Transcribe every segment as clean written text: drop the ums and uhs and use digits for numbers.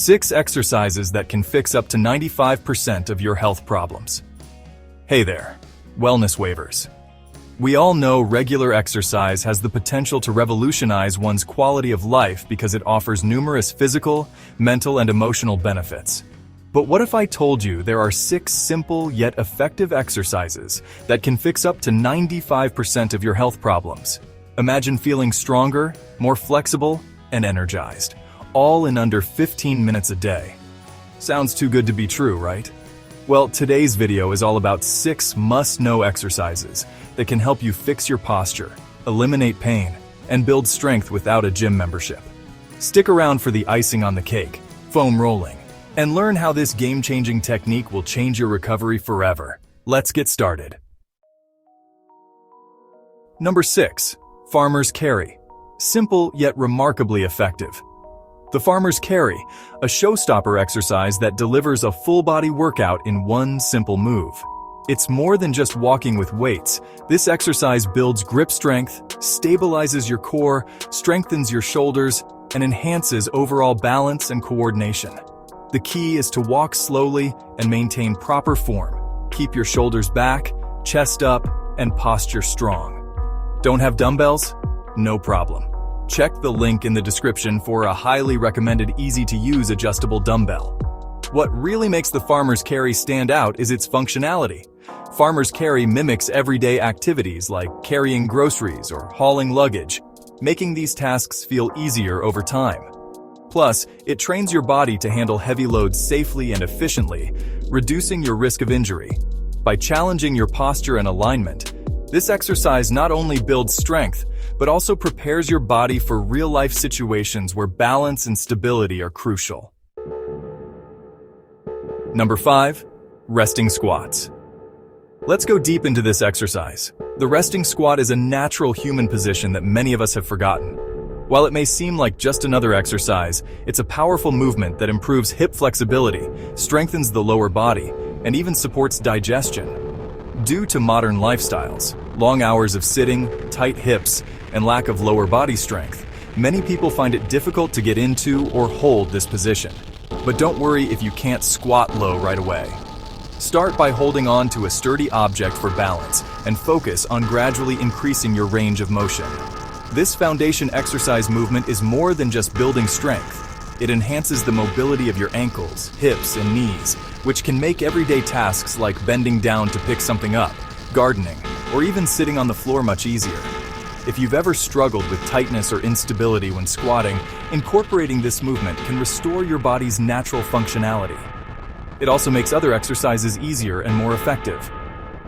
6 exercises that can fix up to 95% of your health problems. Hey there, wellness waivers. We all know regular exercise has the potential to revolutionize one's quality of life because it offers numerous physical, mental, and emotional benefits. But what if I told you there are 6 simple yet effective exercises that can fix up to 95% of your health problems? Imagine feeling stronger, more flexible, and energized, all in under 15 minutes a day. Sounds too good to be true, right? Well, today's video is all about 6 must-know exercises that can help you fix your posture, eliminate pain, and build strength without a gym membership. Stick around for the icing on the cake, foam rolling, and learn how this game-changing technique will change your recovery forever. Let's get started. Number 6. Farmer's Carry. Simple yet remarkably effective. The Farmer's Carry, a showstopper exercise that delivers a full-body workout in one simple move. It's more than just walking with weights. This exercise builds grip strength, stabilizes your core, strengthens your shoulders, and enhances overall balance and coordination. The key is to walk slowly and maintain proper form. Keep your shoulders back, chest up, and posture strong. Don't have dumbbells? No problem. Check the link in the description for a highly recommended easy-to-use adjustable dumbbell. What really makes the Farmer's Carry stand out is its functionality. Farmer's Carry mimics everyday activities like carrying groceries or hauling luggage, making these tasks feel easier over time. Plus, it trains your body to handle heavy loads safely and efficiently, reducing your risk of injury. By challenging your posture and alignment, this exercise not only builds strength, but also prepares your body for real-life situations where balance and stability are crucial. Number 5. Resting squats. Let's go deep into this exercise. The resting squat is a natural human position that many of us have forgotten. While it may seem like just another exercise, it's a powerful movement that improves hip flexibility, strengthens the lower body, and even supports digestion. Due to modern lifestyles, long hours of sitting, tight hips, and lack of lower body strength, many people find it difficult to get into or hold this position. But don't worry if you can't squat low right away. Start by holding on to a sturdy object for balance and focus on gradually increasing your range of motion. This foundation exercise movement is more than just building strength. It enhances the mobility of your ankles, hips, and knees, which can make everyday tasks like bending down to pick something up, gardening, or even sitting on the floor much easier. If you've ever struggled with tightness or instability when squatting, incorporating this movement can restore your body's natural functionality. It also makes other exercises easier and more effective.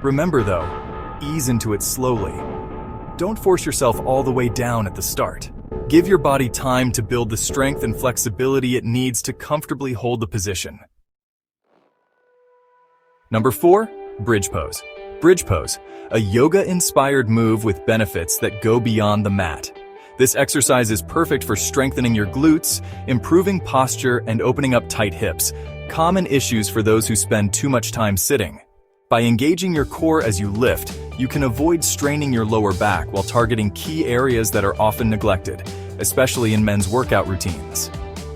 Remember though, ease into it slowly. Don't force yourself all the way down at the start. Give your body time to build the strength and flexibility it needs to comfortably hold the position. Number 4. Bridge pose. Bridge pose, a yoga-inspired move with benefits that go beyond the mat. This exercise is perfect for strengthening your glutes, improving posture, and opening up tight hips, common issues for those who spend too much time sitting. By engaging your core as you lift, you can avoid straining your lower back while targeting key areas that are often neglected, especially in men's workout routines.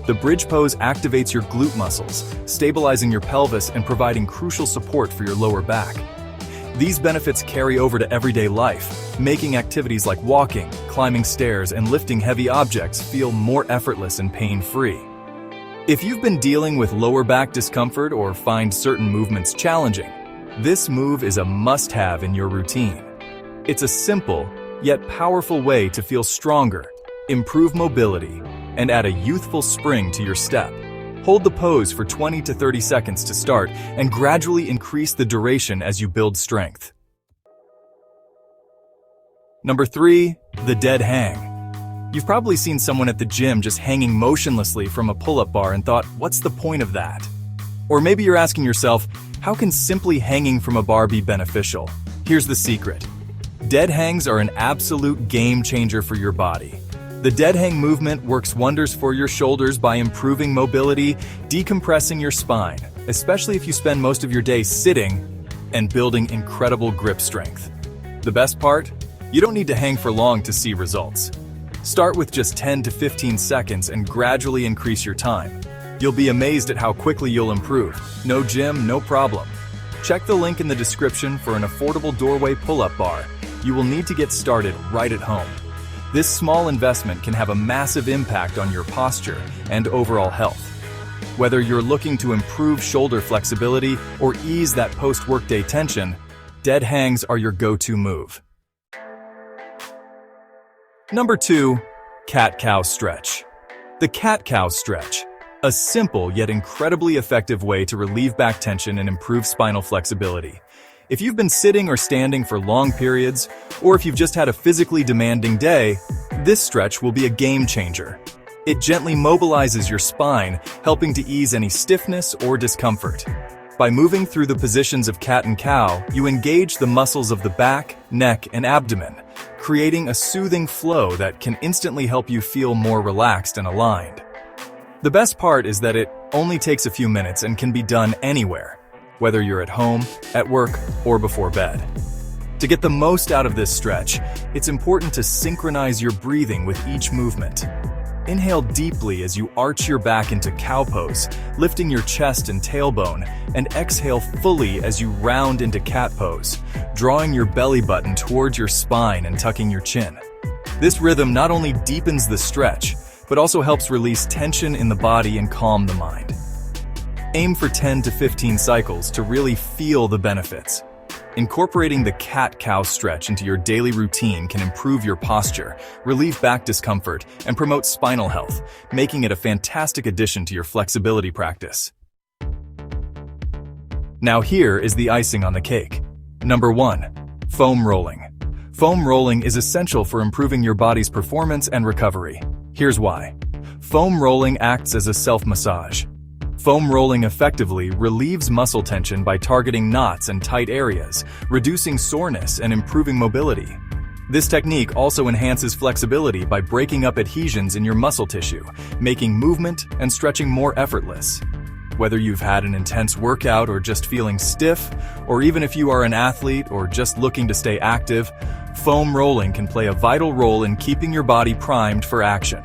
The bridge pose activates your glute muscles, stabilizing your pelvis and providing crucial support for your lower back. These benefits carry over to everyday life, making activities like walking, climbing stairs, and lifting heavy objects feel more effortless and pain-free. If you've been dealing with lower back discomfort or find certain movements challenging, this move is a must-have in your routine. It's a simple, yet powerful way to feel stronger, improve mobility, and add a youthful spring to your step. Hold the pose for 20 to 30 seconds to start and gradually increase the duration as you build strength. Number 3. The dead hang. You've probably seen someone at the gym just hanging motionlessly from a pull-up bar and thought, what's the point of that? Or maybe you're asking yourself, how can simply hanging from a bar be beneficial? Here's the secret. Dead hangs are an absolute game changer for your body. The dead hang movement works wonders for your shoulders by improving mobility, decompressing your spine, especially if you spend most of your day sitting, and building incredible grip strength. The best part? You don't need to hang for long to see results. Start with just 10 to 15 seconds and gradually increase your time. You'll be amazed at how quickly you'll improve. No gym, no problem. Check the link in the description for an affordable doorway pull-up bar. You will need to get started right at home. This small investment can have a massive impact on your posture and overall health. Whether you're looking to improve shoulder flexibility or ease that post-workday tension, dead hangs are your go-to move. Number 2, cat-cow stretch. The cat-cow stretch, a simple yet incredibly effective way to relieve back tension and improve spinal flexibility. If you've been sitting or standing for long periods, or if you've just had a physically demanding day, this stretch will be a game changer. It gently mobilizes your spine, helping to ease any stiffness or discomfort. By moving through the positions of cat and cow, you engage the muscles of the back, neck, and abdomen, creating a soothing flow that can instantly help you feel more relaxed and aligned. The best part is that it only takes a few minutes and can be done anywhere, whether you're at home, at work, or before bed. To get the most out of this stretch, it's important to synchronize your breathing with each movement. Inhale deeply as you arch your back into cow pose, lifting your chest and tailbone, and exhale fully as you round into cat pose, drawing your belly button towards your spine and tucking your chin. This rhythm not only deepens the stretch, but also helps release tension in the body and calm the mind. Aim for 10 to 15 cycles to really feel the benefits. Incorporating the cat-cow stretch into your daily routine can improve your posture, relieve back discomfort, and promote spinal health, making it a fantastic addition to your flexibility practice. Now here is the icing on the cake. Number 1, foam rolling. Foam rolling is essential for improving your body's performance and recovery. Here's why. Foam rolling acts as a self-massage. Foam rolling effectively relieves muscle tension by targeting knots and tight areas, reducing soreness and improving mobility. This technique also enhances flexibility by breaking up adhesions in your muscle tissue, making movement and stretching more effortless. Whether you've had an intense workout or just feeling stiff, or even if you are an athlete or just looking to stay active, foam rolling can play a vital role in keeping your body primed for action.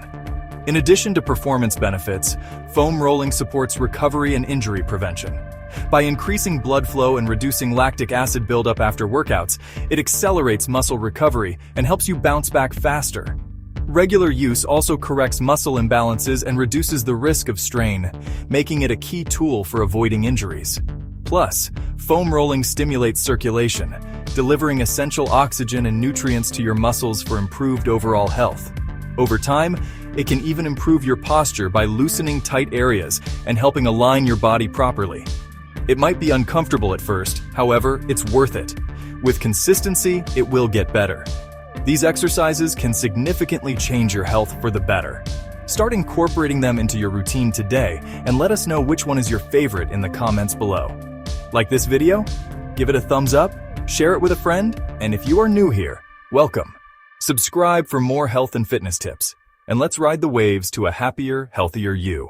In addition to performance benefits, foam rolling supports recovery and injury prevention. By increasing blood flow and reducing lactic acid buildup after workouts, it accelerates muscle recovery and helps you bounce back faster. Regular use also corrects muscle imbalances and reduces the risk of strain, making it a key tool for avoiding injuries. Plus, foam rolling stimulates circulation, delivering essential oxygen and nutrients to your muscles for improved overall health. Over time, it can even improve your posture by loosening tight areas and helping align your body properly. It might be uncomfortable at first, however, it's worth it. With consistency, it will get better. These exercises can significantly change your health for the better. Start incorporating them into your routine today and let us know which one is your favorite in the comments below. Like this video? Give it a thumbs up, share it with a friend, and if you are new here, welcome. Subscribe for more health and fitness tips. And let's ride the waves to a happier, healthier you.